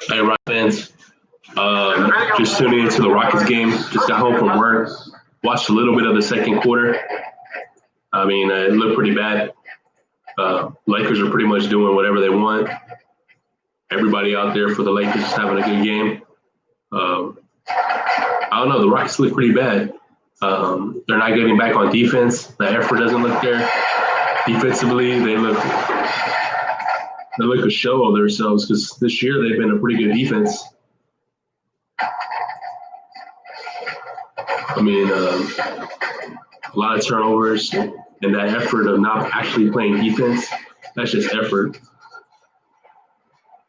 Hey, Rock fans. Just tuning into the Rockets game. Just got home from work. Watched a little bit of the second quarter. It looked pretty bad. Lakers are pretty much doing whatever they want. Everybody out there for the Lakers is having a good game. I don't know. The Rockets look pretty bad. They're not getting back on defense. The effort doesn't look there. Defensively, they look a show of themselves because this year they've been a pretty good defense. A lot of turnovers and that effort of not actually playing defense, that's just effort.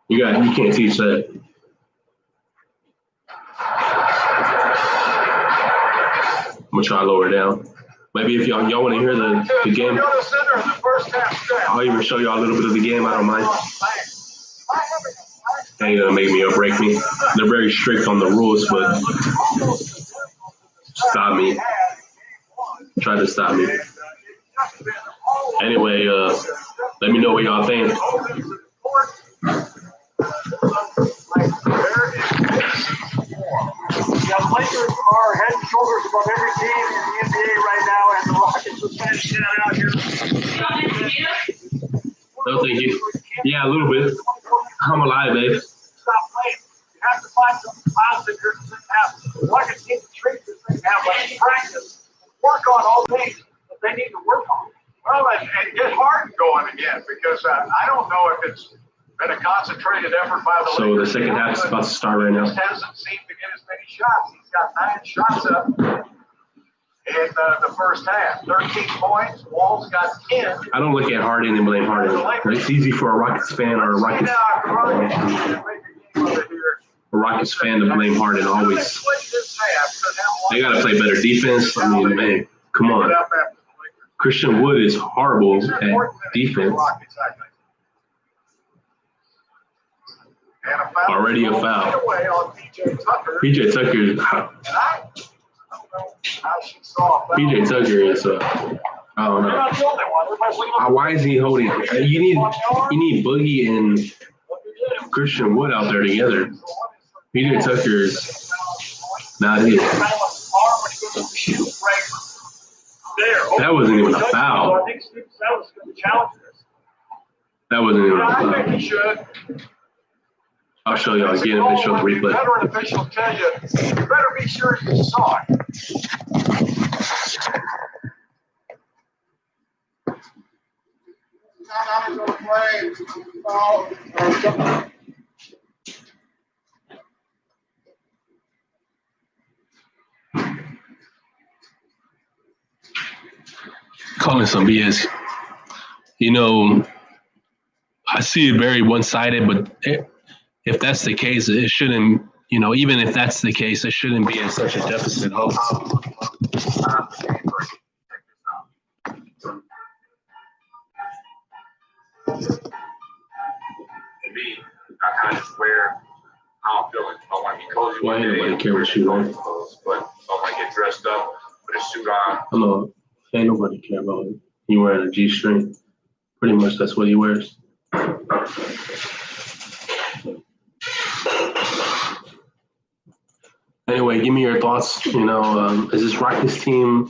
You can't teach that. I'm gonna try to lower it down. Maybe if y'all want to hear the game, I'll even show y'all a little bit of the game. I don't mind. They ain't gonna make me or break me. They're very strict on the rules, but stop me. Try to stop me. Anyway, let me know what y'all think. The Lakers are head and shoulders above every team in the NBA right now, and the Rockets are trying to get out here. No, thank you. Yeah, a little bit. I'm alive, babe. Stop playing. You have to find some positive that have. The Rockets need to treat this thing now like practice. Work on all things that they need to work on. Well, and get Harden going again, because I don't know if it's been a concentrated effort by the So Lakers. the second half is about to start right now. He hasn't seemed to get as many shots. He's got 9 shots up in the first half. 13 points. Wall's got 10. I don't look at Harden and blame Harden. It's easy for a Rockets fan or a Rockets fan to blame Harden always. They got to play better defense. Man, come on. Christian Wood is horrible at defense. Already a foul. PJ Tucker is I don't know. Why is he holding? You need Boogie and Christian Wood out there together. PJ Tucker is not it. That wasn't even a foul. That wasn't even a foul. I'll show y'all again if they show the replay. Veteran officials tell you, you better be sure you saw it. Calling some BS. I see it very one-sided, but if that's the case, it shouldn't, even if that's the case, it shouldn't be in such a deficit. To me, I kind of swear how I'm feeling. I want to be cozy. Why ain't nobody care what you want? But I want to get dressed up, put a suit on. Hello. Ain't nobody care about you wearing a G-string. Pretty much that's what he wears. Anyway, give me your thoughts. Is this Rockets team,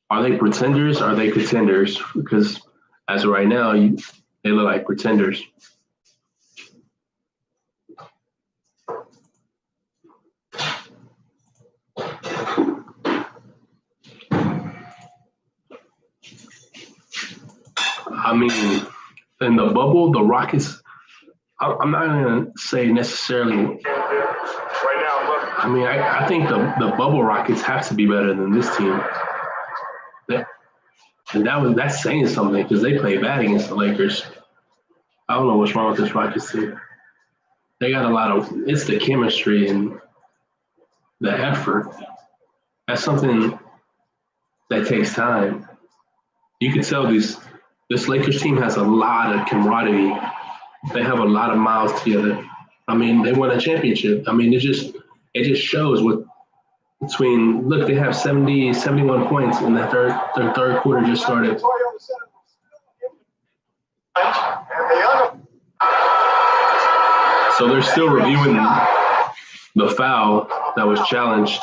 are they pretenders? Are they contenders? Because as of right now, they look like pretenders. In the bubble, the Rockets, I'm not going to say necessarily. Right now, look. I think the bubble Rockets have to be better than this team. That's saying something because they play bad against the Lakers. I don't know what's wrong with this Rockets team. They got it's the chemistry and the effort. That's something that takes time. You can tell this Lakers team has a lot of camaraderie. They have a lot of miles together. They won a championship. It just shows they have 71 points in their third quarter just started. So they're still reviewing the foul that was challenged.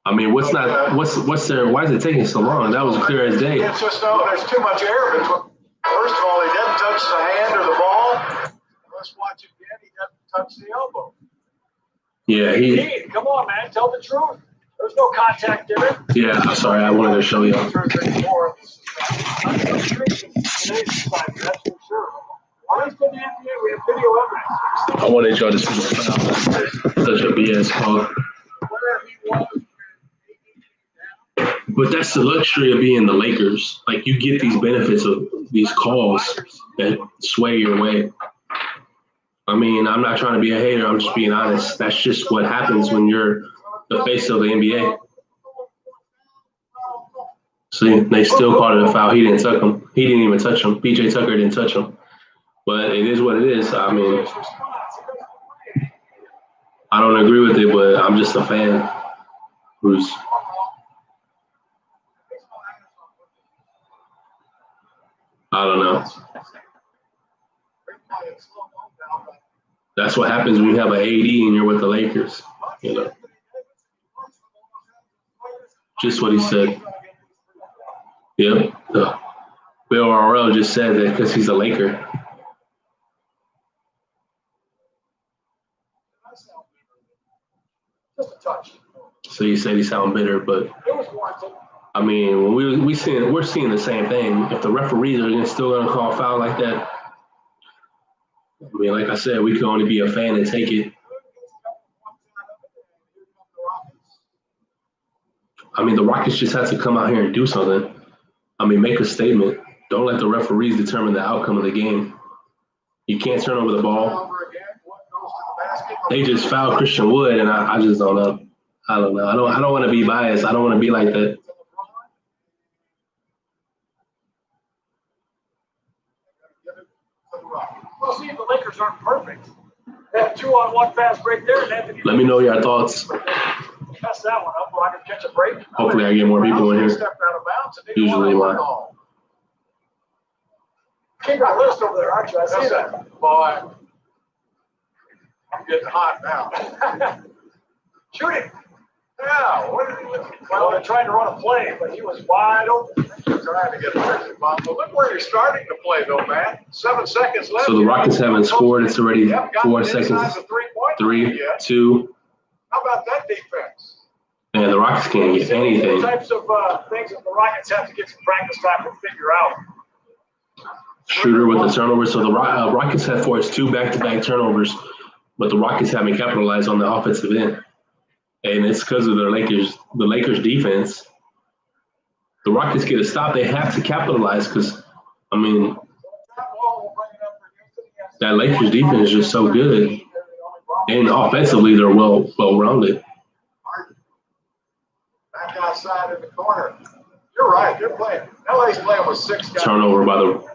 I mean, what's there? Why is it taking so long? That was clear as day. It's just there's too much air between. First of all, he doesn't touch the hand or the ball. Let's watch again. He doesn't touch the elbow. Yeah, Come on, man. Tell the truth. There's no contact there. Yeah, I'm sorry. I wanted to show you. That's for sure. Why is the NBA? We have video evidence. I wanted y'all to see the foul. Such a BS call. Where he was. But that's the luxury of being the Lakers. Like, you get these benefits of these calls that sway your way. I mean, I'm not trying to be a hater. I'm just being honest. That's just what happens when you're the face of the NBA. See, they still called it a foul. He didn't touch him. He didn't even touch him. PJ Tucker didn't touch him. But it is what it is. I mean, I don't agree with it, but I'm just a fan who's – I don't know. That's what happens when you have an AD and you're with the Lakers. You know, just what he said. Yep. Bill Arrell just said that because he's a Laker. So you said he sound bitter, but I mean, when we're seeing the same thing. If the referees are still going to call foul like that, I mean, like I said, we can only be a fan and take it. I mean, the Rockets just have to come out here and do something. I mean, make a statement. Don't let the referees determine the outcome of the game. You can't turn over the ball. They just fouled Christian Wood, and I just don't know. I don't know. I don't want to be biased. I don't want to be like that. Well, see, the Lakers aren't perfect. They have 2-on-1 fast break there, and Anthony. Let me know your thoughts. Mess that one up, or I can catch a break. Hopefully, I get more people in here. Usually, why? King got list over there, aren't you? I see that. Boy, I'm getting hot now. Shoot it. Yeah, what did he look? Well, they're trying to run a play, but he was wide open. Trying to get a picture, Bob. But look where you're starting to play, though, man. 7 seconds left. So the Rockets haven't scored. It's already 4 seconds. 3, 2. How about that defense? Man, the Rockets can't get anything. The types of things that the Rockets have to get some practice time to figure out. Shooter with the turnover. So the Rockets have forced 2 back-to-back turnovers, but the Rockets haven't capitalized on the offensive end. And it's because of the Lakers defense. The Rockets get a stop. They have to capitalize because, I mean, that Lakers defense is just so good. And offensively, they're well-rounded. Back outside in the corner. You're right. They're playing. LA's playing with 6 guys. Turnover by the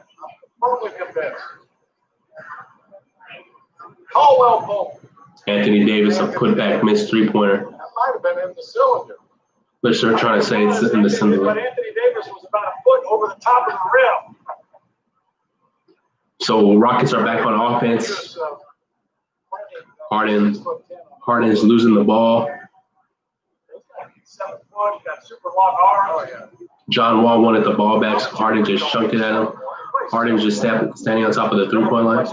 Totally convinced. Caldwell Pope. Anthony Davis, a putback missed 3-pointer. That might have been in the cylinder. They're sure trying to say it's in the But cylinder. Anthony Davis was about a foot over the top of the rim. So Rockets are back on offense. Harden's losing the ball. 7 foot, got super long arms. John Wall wanted the ball back, so Harden just chunked it at him. Harden's just standing on top of the 3-point line.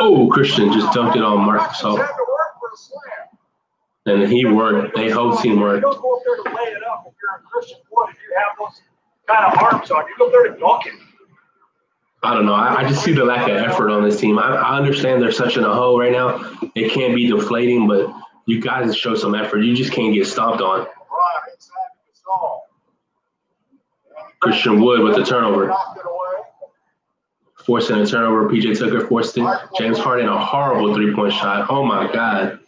Oh, Christian just dunked it on Marc Gasol. And he worked. They whole team worked. You don't go up there to lay it up if you're a Christian Wood. If you have those kind of arms on, you go up there to dunk it. I don't know. I just see the lack of effort on this team. I understand they're such in a hole right now. It can't be deflating, but you guys show some effort. You just can't get stomped on. Christian Wood with the turnover. Forcing a turnover. PJ Tucker forced it. James Harden, a horrible 3-point shot. Oh, my God.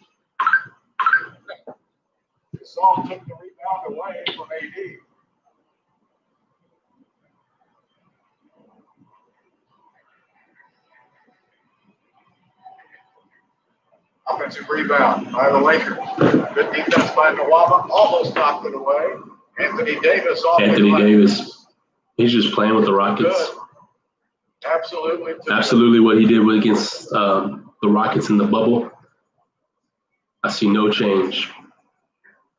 Gasol took the rebound away from AD. Offensive rebound by the Lakers. Good defense by Nwaba. Almost knocked it away. Anthony Davis off. Anthony Davis. He's just playing with the Rockets. Good. Absolutely what he did against the Rockets in the bubble. I see no change.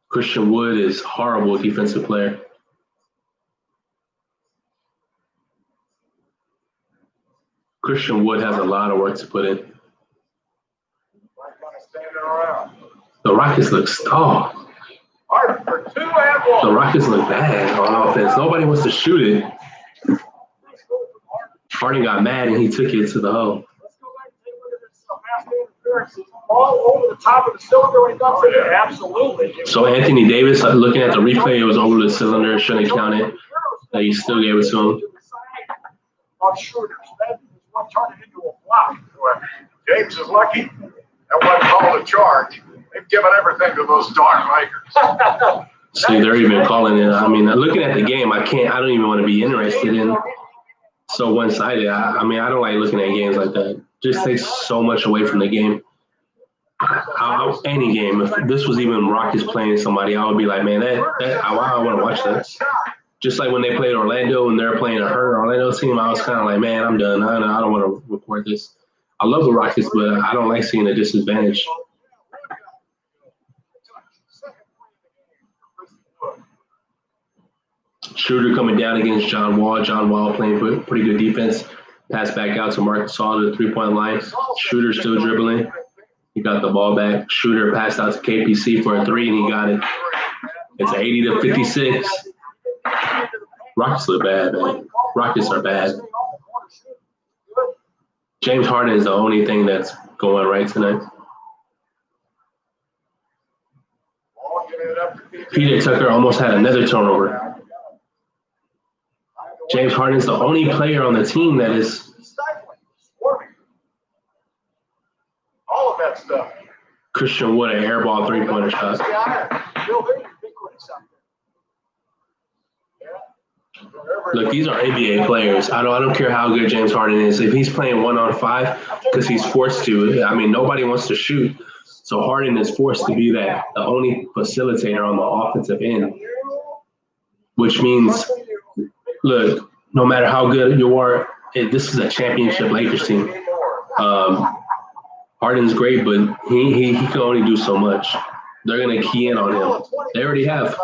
Christian Wood is a horrible defensive player. Christian Wood has a lot of work to put in. The Rockets look stalled. The Rockets look bad on offense. Nobody wants to shoot it. Harden got mad and he took it to the hole. All over the top of the cylinder when he dumps it in. Absolutely. So Anthony Davis, looking at the replay, it was over the cylinder. Shouldn't count it. He still gave it to him. On shooters, that is what turned it into a block. James is lucky. That wasn't called a charge. They've given everything to those darn Lakers. See, they're even calling it. I mean, looking at the game, I don't even want to be interested in so one-sided. I mean, I don't like looking at games like that. Just takes so much away from the game. Any game, if this was even Rockets playing somebody, I would be like, man, I want to watch that. Just like when they played Orlando and they're playing a hurt Orlando team, I was kind of like, man, I'm done. I don't want to report this. I love the Rockets, but I don't like seeing a disadvantage. Schroeder coming down against John Wall. John Wall playing pretty good defense. Pass back out to Marc Gasol to the three-point line. Schroeder still dribbling. He got the ball back. Schroeder passed out to KPC for a three, and he got it. It's 80-56. Rockets look bad, man. Rockets are bad. James Harden is the only thing that's going right tonight. Peter Tucker almost had another turnover. James Harden is the only player on the team that is all of that stuff. Christian Wood, an airball three-pointer shot. Look, these are NBA players. I don't care how good James Harden is. If he's playing 1-on-5, because he's forced to. I mean, nobody wants to shoot. So Harden is forced to be the only facilitator on the offensive end, which means, look, no matter how good you are, this is a championship Lakers team. Harden's great, but he can only do so much. They're going to key in on him. They already have.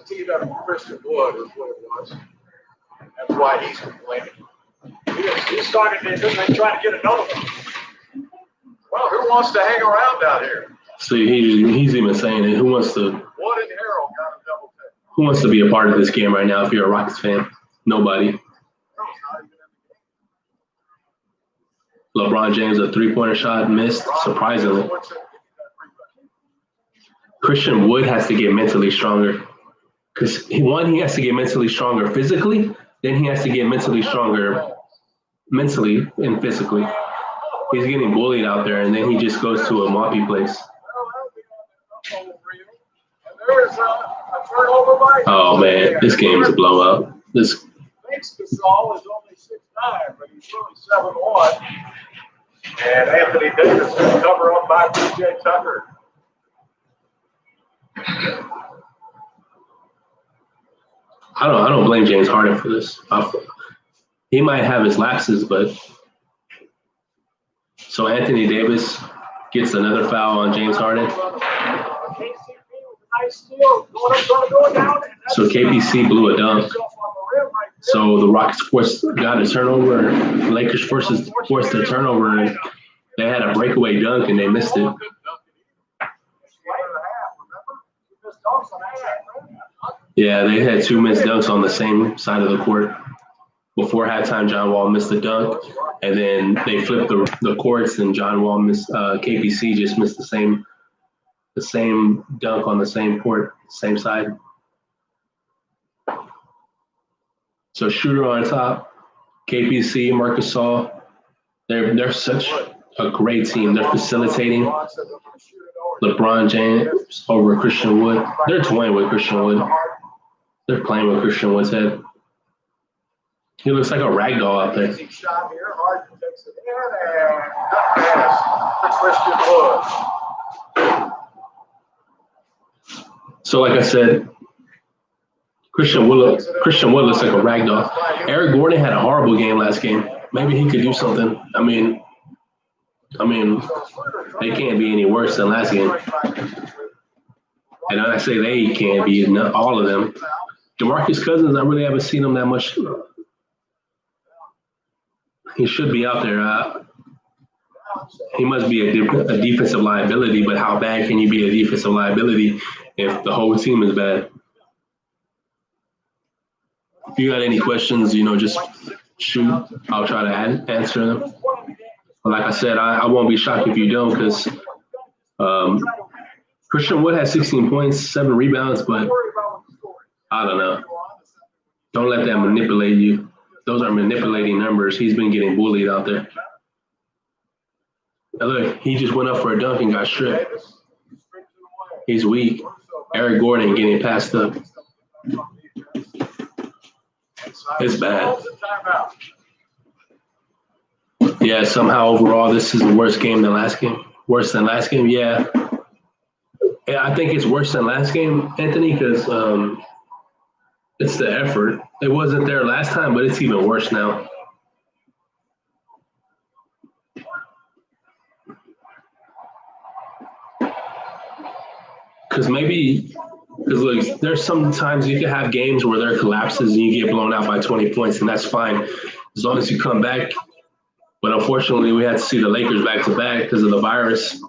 Teed up Christian Wood is what it was. That's why he's complaining. He's starting to try to get another one. Well, who wants to hang around out here? See, he's even saying it. Who wants to? Wood and Harrell got a double pick. Who wants to be a part of this game right now if you're a Rockets fan? Nobody. LeBron James, a three-pointer shot missed, surprisingly. Christian Wood has to get mentally stronger. Because, one, he has to get mentally stronger physically, then he has to get mentally stronger mentally and physically. He's getting bullied out there, and then he just goes to a moppy place. Oh, man, this game is a blowout. Thinks Gasol is only 6'9", but he's really 7'1". And Anthony Davis is covered up by PJ Tucker. I don't blame James Harden for this. He might have his lapses, but so Anthony Davis gets another foul on James Harden. So KPC blew a dunk. So the Rockets got a turnover. Lakers forced a turnover, and they had a breakaway dunk, and they missed it. Yeah, they had two missed dunks on the same side of the court. Before halftime, John Wall missed the dunk, and then they flipped the courts, and John Wall missed. KPC just missed the same dunk on the same court, same side. So Schroeder on top, KPC, Marc Gasol. They're such a great team. They're facilitating. LeBron James over Christian Wood. They're toying with Christian Wood. They're playing with Christian Wood's head. He looks like a rag doll out there. Easy shot here. Harden takes it in and good pass to Christian Wood. So, like I said, Christian Wood looks like a rag doll. Eric Gordon had a horrible game last game. Maybe he could do something. I mean, they can't be any worse than last game. And I say they can't be, not all of them. DeMarcus Cousins, I really haven't seen him that much. He should be out there. He must be a defensive liability, but how bad can you be a defensive liability if the whole team is bad? If you got any questions, just shoot. I'll try to answer them. But like I said, I won't be shocked if you don't, because Christian Wood has 16 points, 7 rebounds, but I don't know. Don't let that manipulate you. Those are manipulating numbers. He's been getting bullied out there. Now look, he just went up for a dunk and got stripped. He's weak. Eric Gordon getting passed up. It's bad. Yeah, somehow overall this is the worst game than last game. Worse than last game, yeah. Yeah, I think it's worse than last game, Anthony, because it's the effort. It wasn't there last time, but it's even worse now. Because look, there's sometimes you can have games where there are collapses and you get blown out by 20 points, and that's fine as long as you come back. But unfortunately, we had to see the Lakers back to back because of the virus.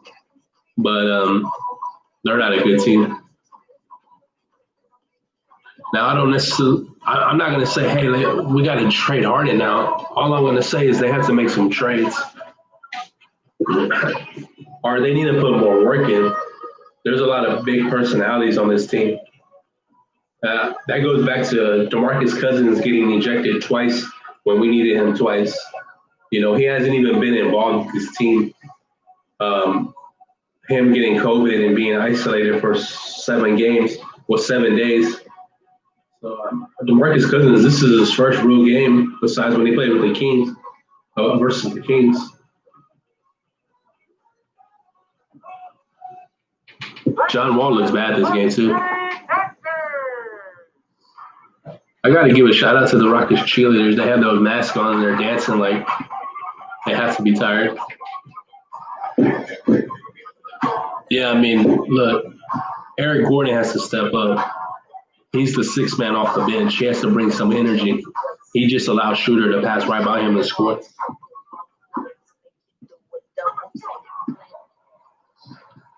But they're not a good team. Now, I'm not going to say, hey, we got to trade Harden now. All I'm going to say is they have to make some trades. Or they need to put more work in. There's a lot of big personalities on this team. That goes back to DeMarcus Cousins getting ejected twice when we needed him twice. He hasn't even been involved with his team. Him getting COVID and being isolated for 7 days. So DeMarcus Cousins, this is his first real game besides when he played with the Kings versus the Kings. John Wall looks bad this game too. I got to give a shout out to the Rockets cheerleaders. They have those masks on and they're dancing like they have to be tired. Yeah, look, Eric Gordon has to step up. He's the 6th man off the bench. He has to bring some energy. He just allowed Shooter to pass right by him and score.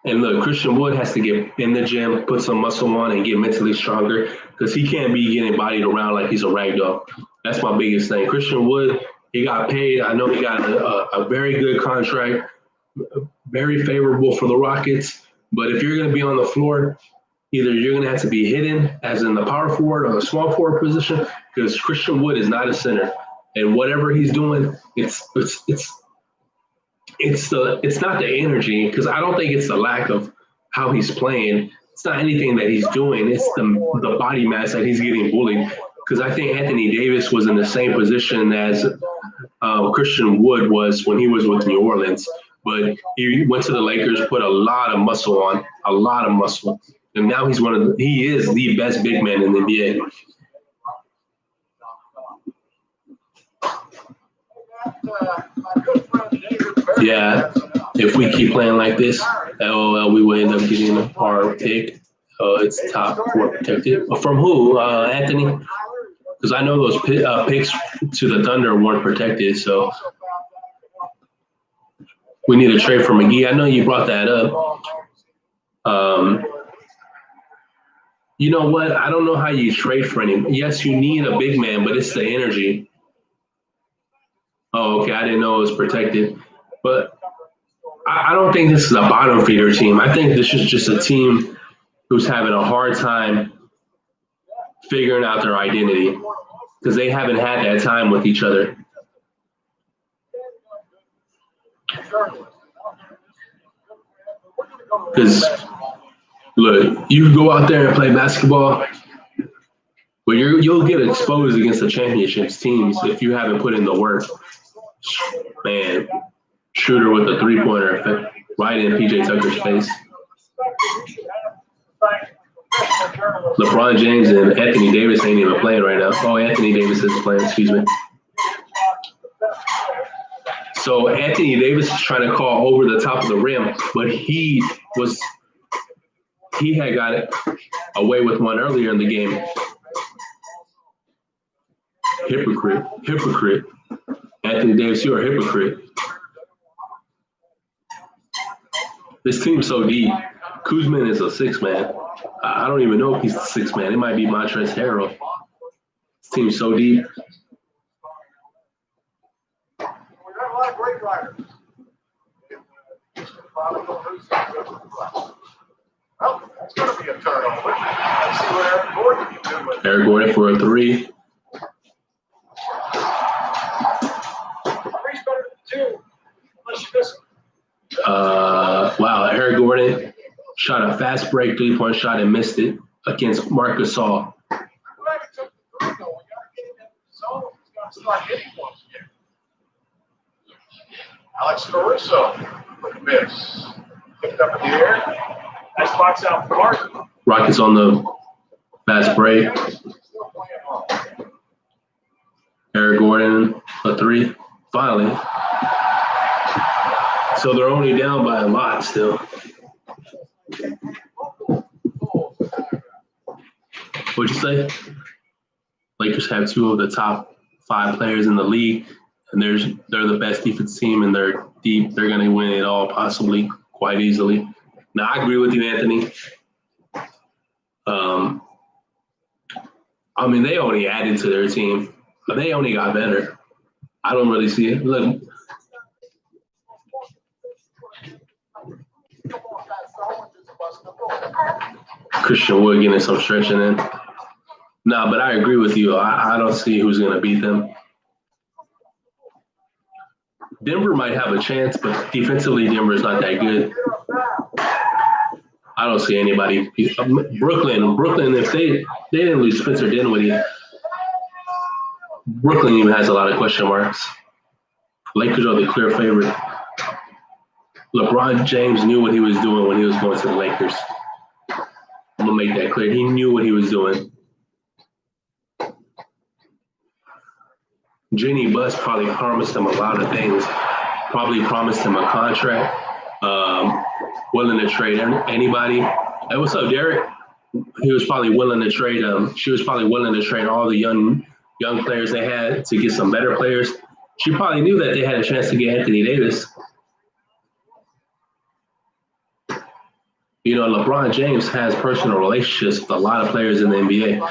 And look, Christian Wood has to get in the gym, put some muscle on, and get mentally stronger because he can't be getting bodied around like he's a rag doll. That's my biggest thing. Christian Wood, he got paid. I know he got a very good contract, very favorable for the Rockets. But if you're going to be on the floor, either you're going to have to be hidden, as in the power forward or the small forward position, because Christian Wood is not a center. And whatever he's doing, it's not the energy, because I don't think it's the lack of how he's playing. It's not anything that he's doing. It's the body mass that he's getting bullied. Because I think Anthony Davis was in the same position as Christian Wood was when he was with New Orleans. But he went to the Lakers, put a lot of muscle on, and now he is the best big man in the NBA. Yeah, if we keep playing like this, LOL, we will end up getting our pick. It's top 4 protected. From who, Anthony? Because I know those picks to the Thunder weren't protected, so we need a trade for McGee. I know you brought that up. You know what? I don't know how you trade for him. Yes, you need a big man, but it's the energy. Oh, okay. I didn't know it was protected. But I don't think this is a bottom feeder team. I think this is just a team who's having a hard time figuring out their identity because they haven't had that time with each other. Because, look, you go out there and play basketball, But you'll get exposed against the championships teams if you haven't put in the work. Man, shooter with a 3-pointer right in PJ Tucker's face. LeBron James and Anthony Davis ain't even playing right now. Oh, Anthony Davis is playing, excuse me. So Anthony Davis is trying to call over the top of the rim, but he had got it away with one earlier in the game. Hypocrite. Anthony Davis, you're a hypocrite. This team's so deep. Kuzma is a 6-man. I don't even know if he's a 6-man. It might be Montrezl Harrell. This team's so deep. We got a lot of great riders. Well, that's going to be a turnover. Let's see what Eric Gordon can do with it. Eric Gordon for a 3. Three's better than 2, unless you miss them. Wow, Eric Gordon shot a fast break 3-point shot and missed it against Marc Gasol. Alex Caruso with a miss. Picked up in the air. Nice box out for Mark. Rockets on the fast break. Eric Gordon, a 3. Finally. So they're only down by a lot still. What'd you say? Lakers have 2 of the top 5 players in the league, and they're the best defense team, and they're deep. They're going to win it all, possibly quite easily. Now, I agree with you, Anthony. I mean, they only added to their team. They only got better. I don't really see it. Look. Christian Wood getting some stretching in. No, but I agree with you. I don't see who's going to beat them. Denver might have a chance, but defensively, Denver's not that good. I don't see anybody. Brooklyn, if they didn't lose Spencer Dinwiddie, Brooklyn even has a lot of question marks. Lakers are the clear favorite. LeBron James knew what he was doing when he was going to the Lakers. I'm going to make that clear. He knew what he was doing. Jenny Buss probably promised him a lot of things. Probably promised him a contract. Willing to trade anybody. Hey, what's up, Derek? He was probably willing to trade. She was probably willing to trade all the young players they had to get some better players. She probably knew that they had a chance to get Anthony Davis. You know, LeBron James has personal relationships with a lot of players in the NBA.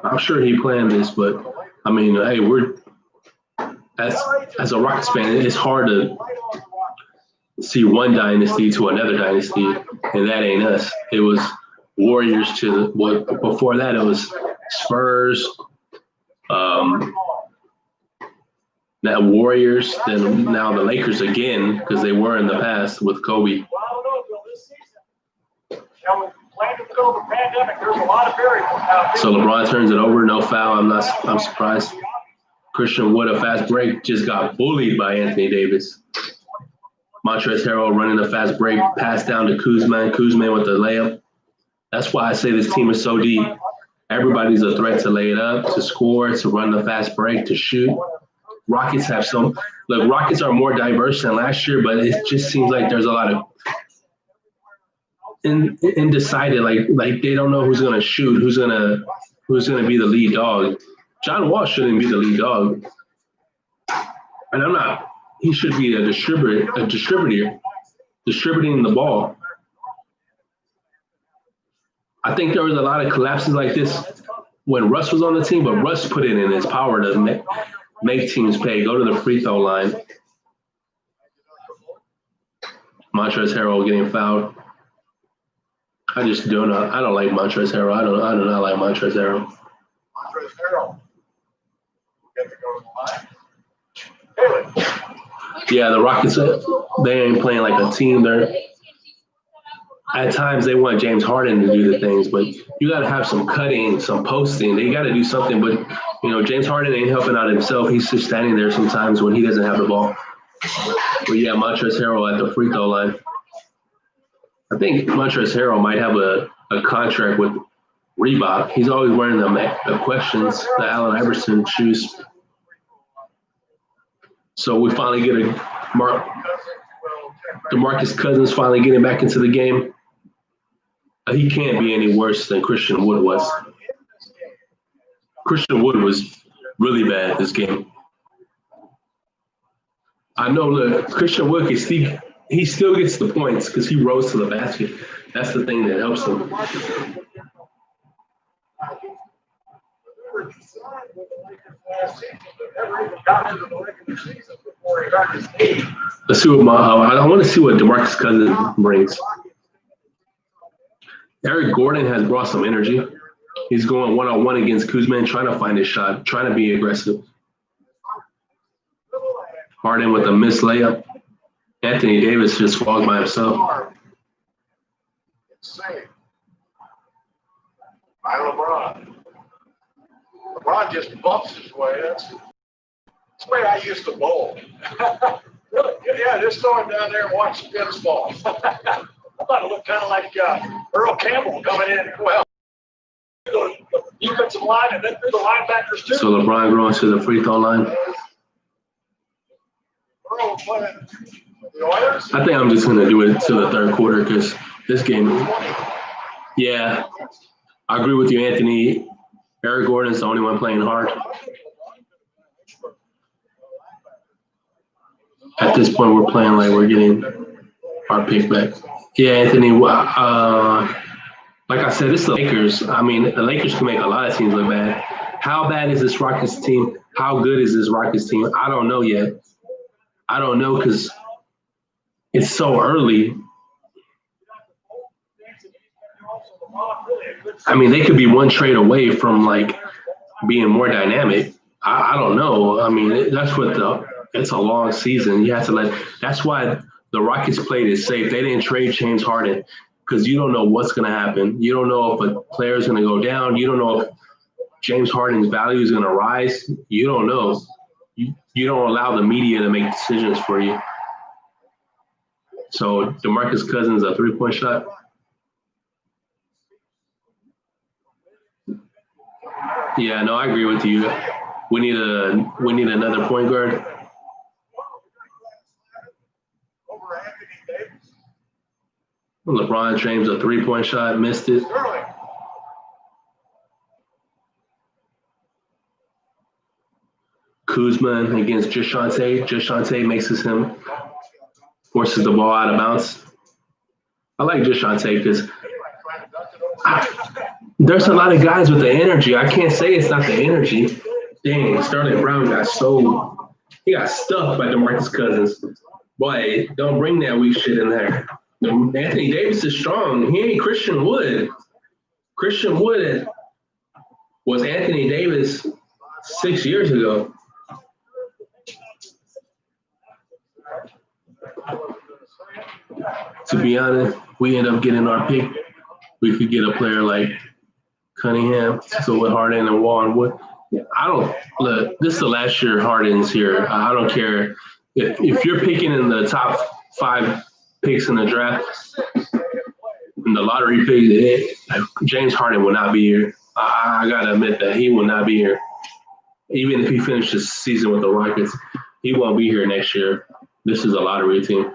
I'm sure he planned this, but I mean, hey, as a Rockets fan, it's hard to see one dynasty to another dynasty, and that ain't us. It was Warriors before that it was Spurs, now Warriors, then now the Lakers again, because they were in the past with Kobe. Well, I don't know, Bill, this season, playing with the COVID pandemic, there's a lot of variables now. So LeBron turns it over, no foul. I'm surprised. Christian Wood, a fast break, just got bullied by Anthony Davis. Montrezl Harrell running a fast break, pass down to Kuzma with the layup. That's why I say this team is so deep. Everybody's a threat to lay it up, to score, to run the fast break, to shoot. Rockets have Rockets are more diverse than last year, but it just seems like there's a lot of undecided. Like they don't know who's gonna shoot, who's gonna be the lead dog. John Wall shouldn't be the lead dog, and he should be a distributor, distributing the ball. I think there was a lot of collapses like this when Russ was on the team, but Russ put it in his power to make teams pay. Go to the free throw line. Montrezl Harrell getting fouled. I just don't know. I don't like Montrezl Harrell. I do not like Montrezl Harrell. Montrezl Harrell. Get to go to the line. Haley. Yeah, the Rockets, they ain't playing like a team. at times they want James Harden to do the things, but you got to have some cutting, some posting. They got to do something. But, James Harden ain't helping out himself. He's just standing there sometimes when he doesn't have the ball. But yeah, Montrezl Harrell at the free throw line. I think Montrezl Harrell might have a contract with Reebok. He's always wearing the questions, the Allen Iverson shoes. So we finally get DeMarcus Cousins finally getting back into the game. He can't be any worse than Christian Wood was. Christian Wood was really bad this game. I know, look, Christian Wood he still gets the points because he rose to the basket. That's the thing that helps him. Let's see I want to see what DeMarcus Cousins brings. Eric Gordon has brought some energy. He's going one-on-one against Kuzma, trying to find his shot, trying to be aggressive. Harden with a missed layup. Anthony Davis just falls by himself. Insane. By LeBron. LeBron just bumps his way. That's the way I used to bowl. Yeah, just throw him down there and watch the pins fall. I thought it looked kind of like Earl Campbell coming in. Well, the defensive line and then through the linebackers too. So LeBron going to the free throw line. Earl playing the Oilers. I think I'm just going to do it to the third quarter because this game, yeah, I agree with you, Anthony. Eric Gordon's the only one playing hard. At this point, we're playing like we're getting our pick back. Yeah, Anthony, like I said, it's the Lakers. I mean, the Lakers can make a lot of teams look bad. How bad is this Rockets team? How good is this Rockets team? I don't know yet. I don't know because it's so early. I mean, they could be one trade away from like being more dynamic. I don't know. I mean, that's what it's a long season. You have to that's why the Rockets played it safe. They didn't trade James Harden because you don't know what's going to happen. You don't know if a player is going to go down. You don't know if James Harden's value is going to rise. You don't know. You don't allow the media to make decisions for you. So DeMarcus Cousins, a three-point shot. Yeah, no, I agree with you. We need another point guard. LeBron James, a three-point shot, missed it. Kuzma against Jashante. Jashante forces the ball out of bounds. I like Jashante because there's a lot of guys with the energy. I can't say it's not the energy. Dang, Sterling Brown got stuck by DeMarcus Cousins. Boy, don't bring that weak shit in there. Anthony Davis is strong. He ain't Christian Wood. Christian Wood was Anthony Davis 6 years ago. To be honest, we end up getting our pick. We could get a player like Cunningham, so with Harden and Wall and Wood. Look, this is the last year Harden's here. I don't care. If you're picking in the top 5 picks in the draft, in the lottery pick, James Harden will not be here. I got to admit that he will not be here. Even if he finishes the season with the Rockets, he won't be here next year. This is a lottery team.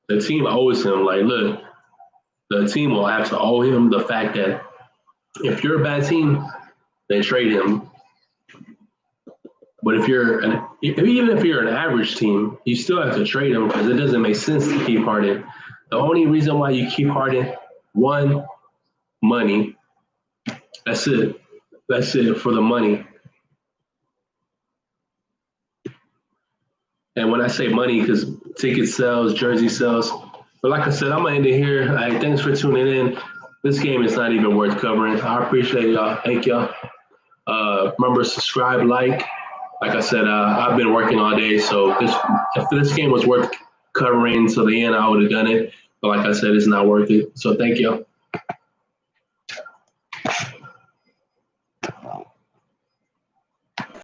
The team owes him. Like, look, the team will have to owe him the fact that if you're a bad team, they trade him. But even if you're an average team, you still have to trade him because it doesn't make sense to keep Harden. The only reason why you keep Harden, one, money. That's it. That's it for the money. And when I say money, because ticket sales, jersey sales. But like I said, I'm going to end it here. Thanks for tuning in. This game is not even worth covering. I appreciate y'all. Thank y'all. Remember, subscribe, like. Like I said, I've been working all day, so if this game was worth covering to the end, I would have done it. But like I said, it's not worth it. So thank you.